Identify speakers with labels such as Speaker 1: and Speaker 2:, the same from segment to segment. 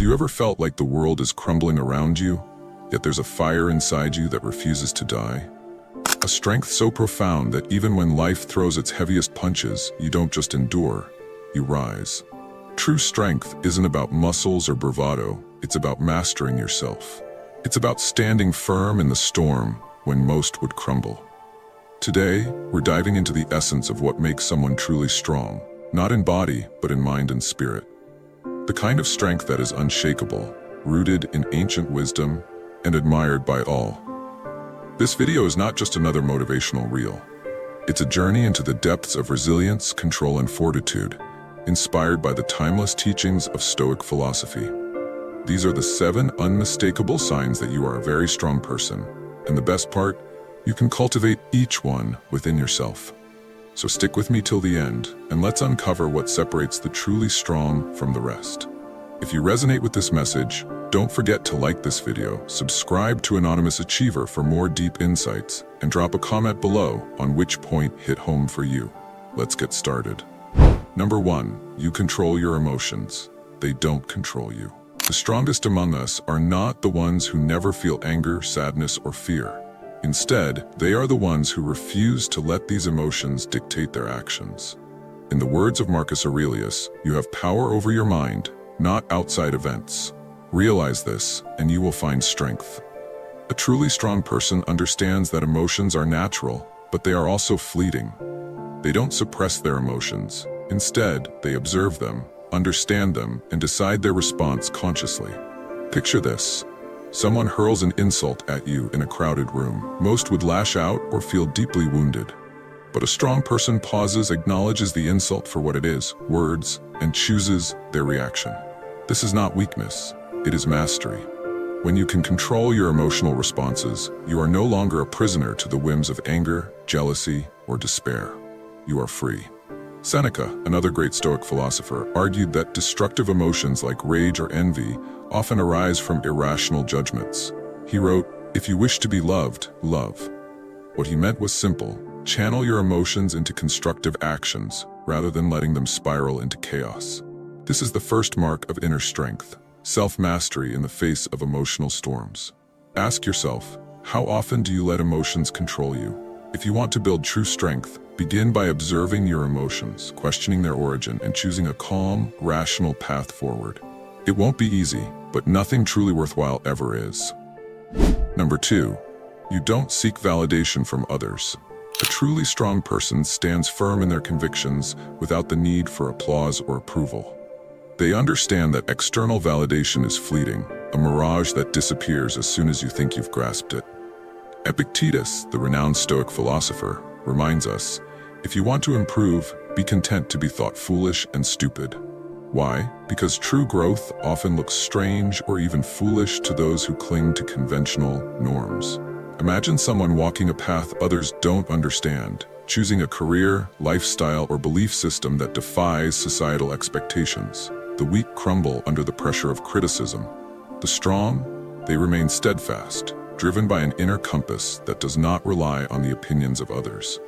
Speaker 1: you ever felt like the world is crumbling around you, yet there's a fire inside you that refuses to die? A strength so profound that even when life throws its heaviest punches, you don't just endure, you rise. True strength isn't about muscles or bravado, it's about mastering yourself. It's about standing firm in the storm when most would crumble. Today, we're diving into the essence of what makes someone truly strong, not in body, but in mind and spirit. The kind of strength that is unshakable, rooted in ancient wisdom, and admired by all. This video is not just another motivational reel. It's a journey into the depths of resilience, control, and fortitude, inspired by the timeless teachings of Stoic philosophy. These are the 7 unmistakable signs that you are a very strong person, and the best part, you can cultivate each one within yourself. So stick with me till the end, and let's uncover what separates the truly strong from the rest. If you resonate with this message, don't forget to like this video, subscribe to Anonymous Achiever for more deep insights, and drop a comment below on which point hit home for you. Let's get started. Number 1, you control your emotions. They don't control you. The strongest among us are not the ones who never feel anger, sadness, or fear. Instead, they are the ones who refuse to let these emotions dictate their actions. In the words of Marcus Aurelius, you have power over your mind, not outside events. Realize this, and you will find strength. A truly strong person understands that emotions are natural, but they are also fleeting. They don't suppress their emotions. Instead, they observe them, understand them, and decide their response consciously. Picture this. Someone hurls an insult at you in a crowded room. Most would lash out or feel deeply wounded. But a strong person pauses, acknowledges the insult for what it is, words, and chooses their reaction. This is not weakness, it is mastery. When you can control your emotional responses, you are no longer a prisoner to the whims of anger, jealousy, or despair. You are free. Seneca, another great Stoic philosopher, argued that destructive emotions like rage or envy often arise from irrational judgments. He wrote, "If you wish to be loved, love." What he meant was simple: channel your emotions into constructive actions, rather than letting them spiral into chaos. This is the first mark of inner strength, self-mastery in the face of emotional storms. Ask yourself, how often do you let emotions control you? If you want to build true strength, begin by observing your emotions, questioning their origin, and choosing a calm, rational path forward. It won't be easy, but nothing truly worthwhile ever is. Number 2, you don't seek validation from others. A truly strong person stands firm in their convictions without the need for applause or approval. They understand that external validation is fleeting, a mirage that disappears as soon as you think you've grasped it. Epictetus, the renowned Stoic philosopher, reminds us, if you want to improve, be content to be thought foolish and stupid. Why? Because true growth often looks strange or even foolish to those who cling to conventional norms. Imagine someone walking a path others don't understand, choosing a career, lifestyle, or belief system that defies societal expectations. The weak crumble under the pressure of criticism. The strong, they remain steadfast, driven by an inner compass that does not rely on the opinions of others.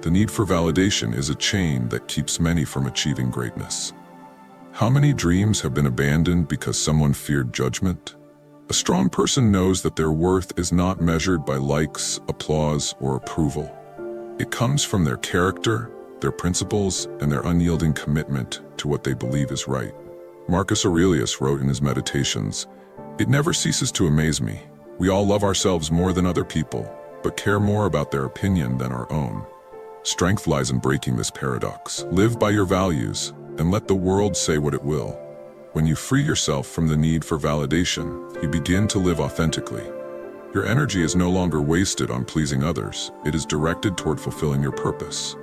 Speaker 1: The need for validation is a chain that keeps many from achieving greatness. How many dreams have been abandoned because someone feared judgment? A strong person knows that their worth is not measured by likes, applause, or approval. It comes from their character, their principles, and their unyielding commitment to what they believe is right. Marcus Aurelius wrote in his Meditations, "It never ceases to amaze me. We all love ourselves more than other people, but care more about their opinion than our own." Strength lies in breaking this paradox. Live by your values, and let the world say what it will. When you free yourself from the need for validation, you begin to live authentically. Your energy is no longer wasted on pleasing others. It is directed toward fulfilling your purpose.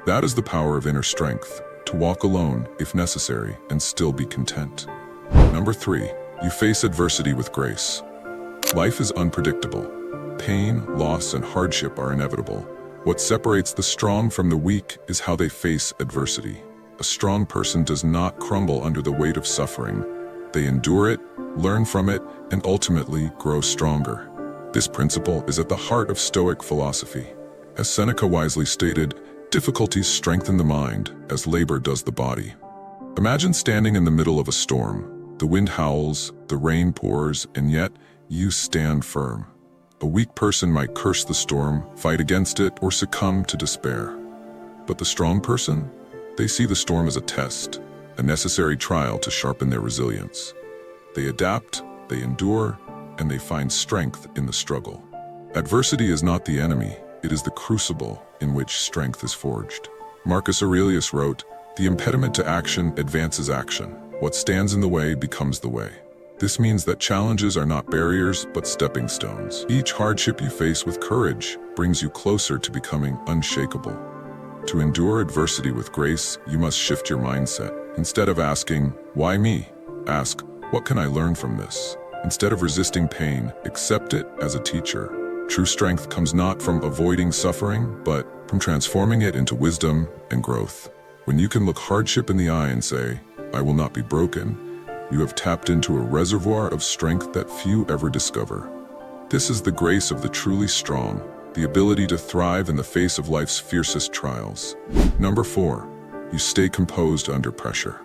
Speaker 1: That is the power of inner strength, to walk alone, if necessary, and still be content. Number 3, you face adversity with grace. Life is unpredictable. Pain, loss, and hardship are inevitable. What separates the strong from the weak is how they face adversity. A strong person does not crumble under the weight of suffering. They endure it, learn from it, and ultimately grow stronger. This principle is at the heart of Stoic philosophy. As Seneca wisely stated, difficulties strengthen the mind as labor does the body. Imagine standing in the middle of a storm. The wind howls, the rain pours, and yet you stand firm. A weak person might curse the storm, fight against it, or succumb to despair. But the strong person? They see the storm as a test, a necessary trial to sharpen their resilience. They adapt, they endure, and they find strength in the struggle. Adversity is not the enemy, it is the crucible in which strength is forged. Marcus Aurelius wrote, "The impediment to action advances action. What stands in the way becomes the way." This means that challenges are not barriers, but stepping stones. Each hardship you face with courage brings you closer to becoming unshakable. To endure adversity with grace, you must shift your mindset. Instead of asking, "Why me?" ask, "What can I learn from this?" Instead of resisting pain, accept it as a teacher. True strength comes not from avoiding suffering, but from transforming it into wisdom and growth. When you can look hardship in the eye and say, "I will not be broken," you have tapped into a reservoir of strength that few ever discover. This is the grace of the truly strong, the ability to thrive in the face of life's fiercest trials. Number 4, you stay composed under pressure.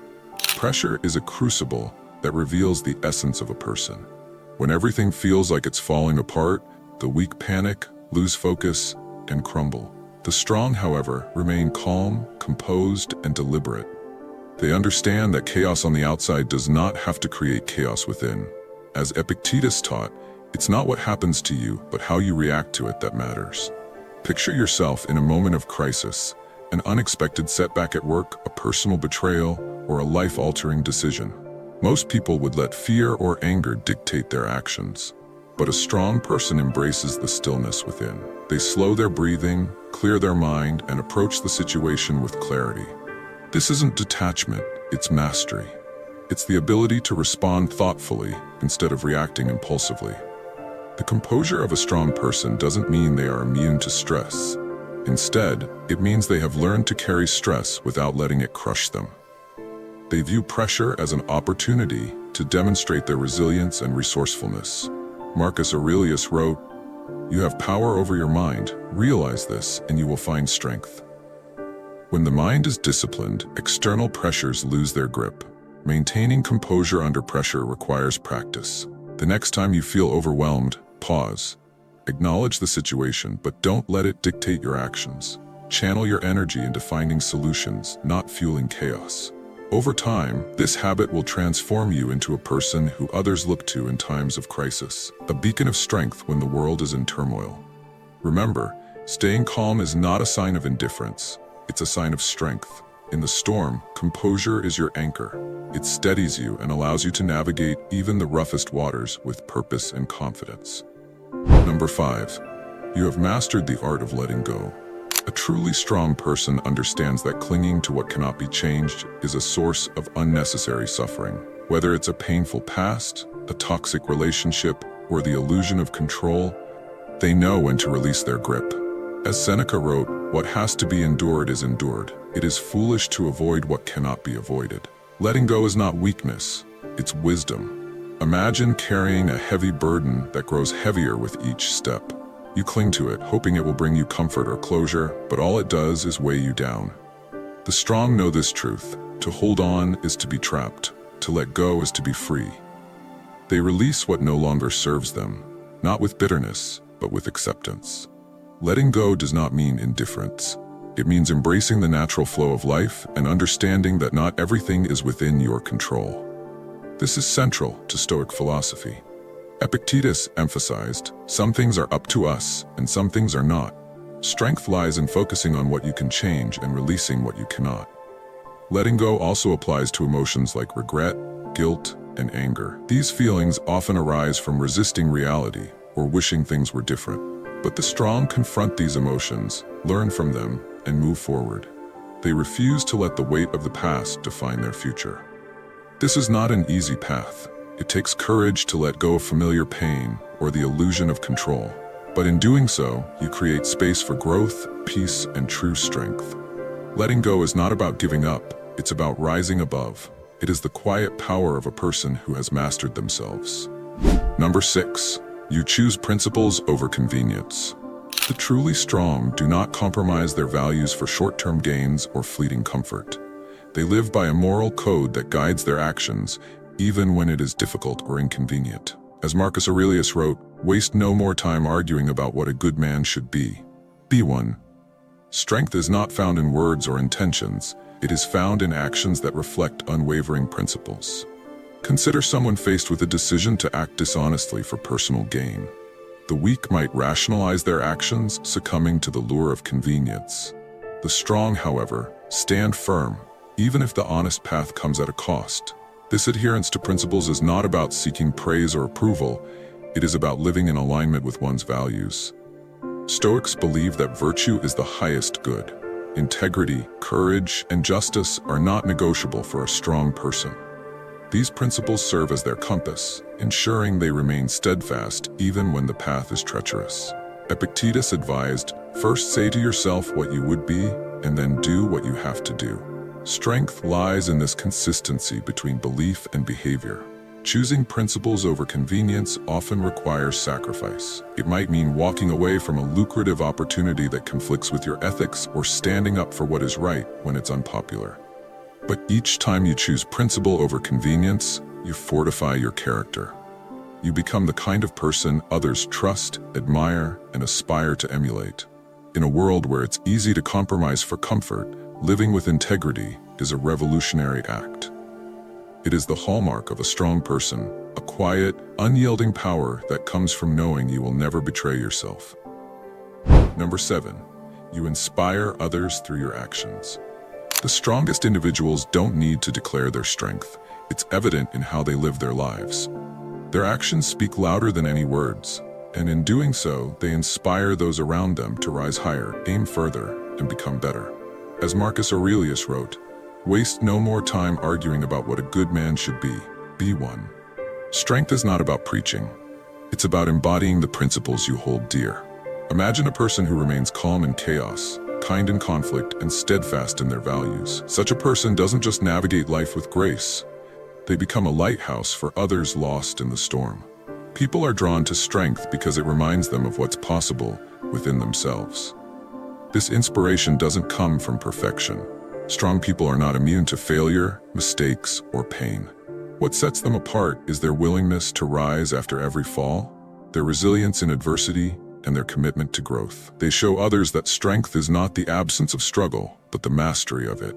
Speaker 1: Pressure is a crucible that reveals the essence of a person. When everything feels like it's falling apart, the weak panic, lose focus, and crumble. The strong, however, remain calm, composed, and deliberate. They understand that chaos on the outside does not have to create chaos within. As Epictetus taught, it's not what happens to you, but how you react to it that matters. Picture yourself in a moment of crisis, an unexpected setback at work, a personal betrayal, or a life-altering decision. Most people would let fear or anger dictate their actions. But a strong person embraces the stillness within. They slow their breathing, clear their mind, and approach the situation with clarity. This isn't detachment, it's mastery. It's the ability to respond thoughtfully instead of reacting impulsively. The composure of a strong person doesn't mean they are immune to stress. Instead, it means they have learned to carry stress without letting it crush them. They view pressure as an opportunity to demonstrate their resilience and resourcefulness. Marcus Aurelius wrote, "You have power over your mind. Realize this, and you will find strength." When the mind is disciplined, external pressures lose their grip. Maintaining composure under pressure requires practice. The next time you feel overwhelmed, pause. Acknowledge the situation, but don't let it dictate your actions. Channel your energy into finding solutions, not fueling chaos. Over time, this habit will transform you into a person who others look to in times of crisis, a beacon of strength when the world is in turmoil. Remember, staying calm is not a sign of indifference, it's a sign of strength. In the storm, composure is your anchor. It steadies you and allows you to navigate even the roughest waters with purpose and confidence. Number 5, you have mastered the art of letting go. A truly strong person understands that clinging to what cannot be changed is a source of unnecessary suffering. Whether it's a painful past, a toxic relationship, or the illusion of control, they know when to release their grip. As Seneca wrote, "What has to be endured is endured. It is foolish to avoid what cannot be avoided." Letting go is not weakness, it's wisdom. Imagine carrying a heavy burden that grows heavier with each step. You cling to it, hoping it will bring you comfort or closure, but all it does is weigh you down. The strong know this truth. To hold on is to be trapped. To let go is to be free. They release what no longer serves them, not with bitterness, but with acceptance. Letting go does not mean indifference. It means embracing the natural flow of life and understanding that not everything is within your control. This is central to Stoic philosophy. Epictetus emphasized, "Some things are up to us, and some things are not." Strength lies in focusing on what you can change and releasing what you cannot. Letting go also applies to emotions like regret, guilt, and anger. These feelings often arise from resisting reality or wishing things were different. But the strong confront these emotions, learn from them, and move forward. They refuse to let the weight of the past define their future. This is not an easy path. It takes courage to let go of familiar pain or the illusion of control. But in doing so, you create space for growth, peace, and true strength. Letting go is not about giving up, it's about rising above. It is the quiet power of a person who has mastered themselves. Number 6, you choose principles over convenience. The truly strong do not compromise their values for short-term gains or fleeting comfort. They live by a moral code that guides their actions, even when it is difficult or inconvenient. As Marcus Aurelius wrote, "Waste no more time arguing about what a good man should be. Be one." Strength is not found in words or intentions, it is found in actions that reflect unwavering principles. Consider someone faced with a decision to act dishonestly for personal gain. The weak might rationalize their actions, succumbing to the lure of convenience. The strong, however, stand firm, even if the honest path comes at a cost. This adherence to principles is not about seeking praise or approval, it is about living in alignment with one's values. Stoics believe that virtue is the highest good. Integrity, courage, and justice are not negotiable for a strong person. These principles serve as their compass, ensuring they remain steadfast even when the path is treacherous. Epictetus advised, "First say to yourself what you would be, and then do what you have to do." Strength lies in this consistency between belief and behavior. Choosing principles over convenience often requires sacrifice. It might mean walking away from a lucrative opportunity that conflicts with your ethics or standing up for what is right when it's unpopular. But each time you choose principle over convenience, you fortify your character. You become the kind of person others trust, admire, and aspire to emulate. In a world where it's easy to compromise for comfort, living with integrity is a revolutionary act. It is the hallmark of a strong person, a quiet, unyielding power that comes from knowing you will never betray yourself. Number 7. You inspire others through your actions. The strongest individuals don't need to declare their strength. It's evident in how they live their lives. Their actions speak louder than any words, and in doing so, they inspire those around them to rise higher, aim further, and become better. As Marcus Aurelius wrote, "Waste no more time arguing about what a good man should be. Be one." Strength is not about preaching. It's about embodying the principles you hold dear. Imagine a person who remains calm in chaos, kind in conflict, and steadfast in their values. Such a person doesn't just navigate life with grace. They become a lighthouse for others lost in the storm. People are drawn to strength because it reminds them of what's possible within themselves. This inspiration doesn't come from perfection. Strong people are not immune to failure, mistakes, or pain. What sets them apart is their willingness to rise after every fall, their resilience in adversity, and their commitment to growth. They show others that strength is not the absence of struggle, but the mastery of it.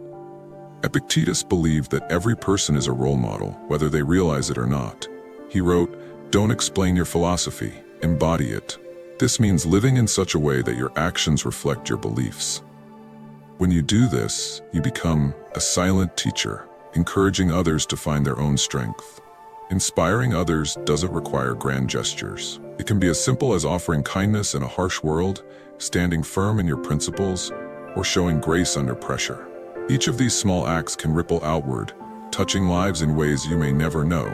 Speaker 1: Epictetus believed that every person is a role model, whether they realize it or not. He wrote, "Don't explain your philosophy, embody it." This means living in such a way that your actions reflect your beliefs. When you do this, you become a silent teacher, encouraging others to find their own strength. Inspiring others doesn't require grand gestures. It can be as simple as offering kindness in a harsh world, standing firm in your principles, or showing grace under pressure. Each of these small acts can ripple outward, touching lives in ways you may never know.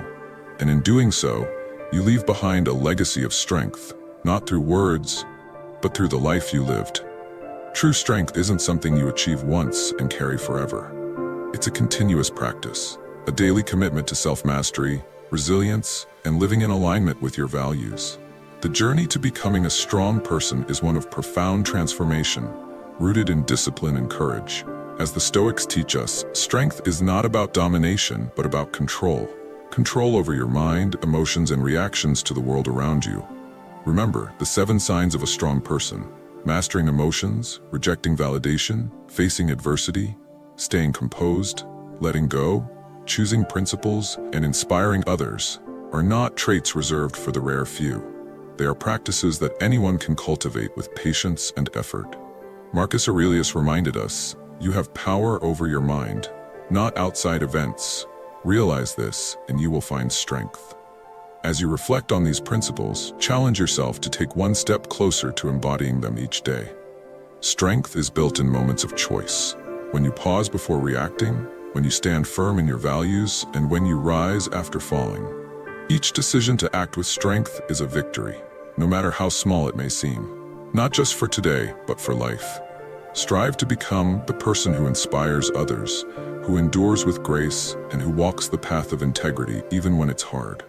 Speaker 1: And in doing so, you leave behind a legacy of strength, not through words, but through the life you lived. True strength isn't something you achieve once and carry forever. It's a continuous practice, a daily commitment to self-mastery, resilience, and living in alignment with your values. The journey to becoming a strong person is one of profound transformation, rooted in discipline and courage. As the Stoics teach us, strength is not about domination, but about control. Control over your mind, emotions, and reactions to the world around you. Remember the 7 signs of a strong person: mastering emotions, rejecting validation, facing adversity, staying composed, letting go, choosing principles, and inspiring others are not traits reserved for the rare few. They are practices that anyone can cultivate with patience and effort. Marcus Aurelius reminded us, "You have power over your mind, not outside events. Realize this, and you will find strength." As you reflect on these principles, challenge yourself to take one step closer to embodying them each day. Strength is built in moments of choice. When you pause before reacting, when you stand firm in your values, and when you rise after falling. Each decision to act with strength is a victory, no matter how small it may seem. Not just for today, but for life. Strive to become the person who inspires others, who endures with grace, and who walks the path of integrity even when it's hard.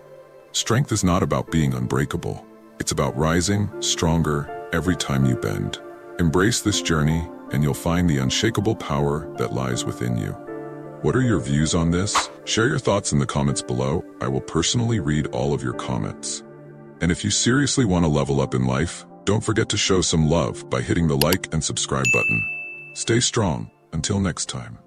Speaker 1: Strength is not about being unbreakable. It's about rising stronger every time you bend. Embrace this journey, and you'll find the unshakable power that lies within you. What are your views on this? Share your thoughts in the comments below. I will personally read all of your comments. And if you seriously want to level up in life, don't forget to show some love by hitting the like and subscribe button. Stay strong. Until next time.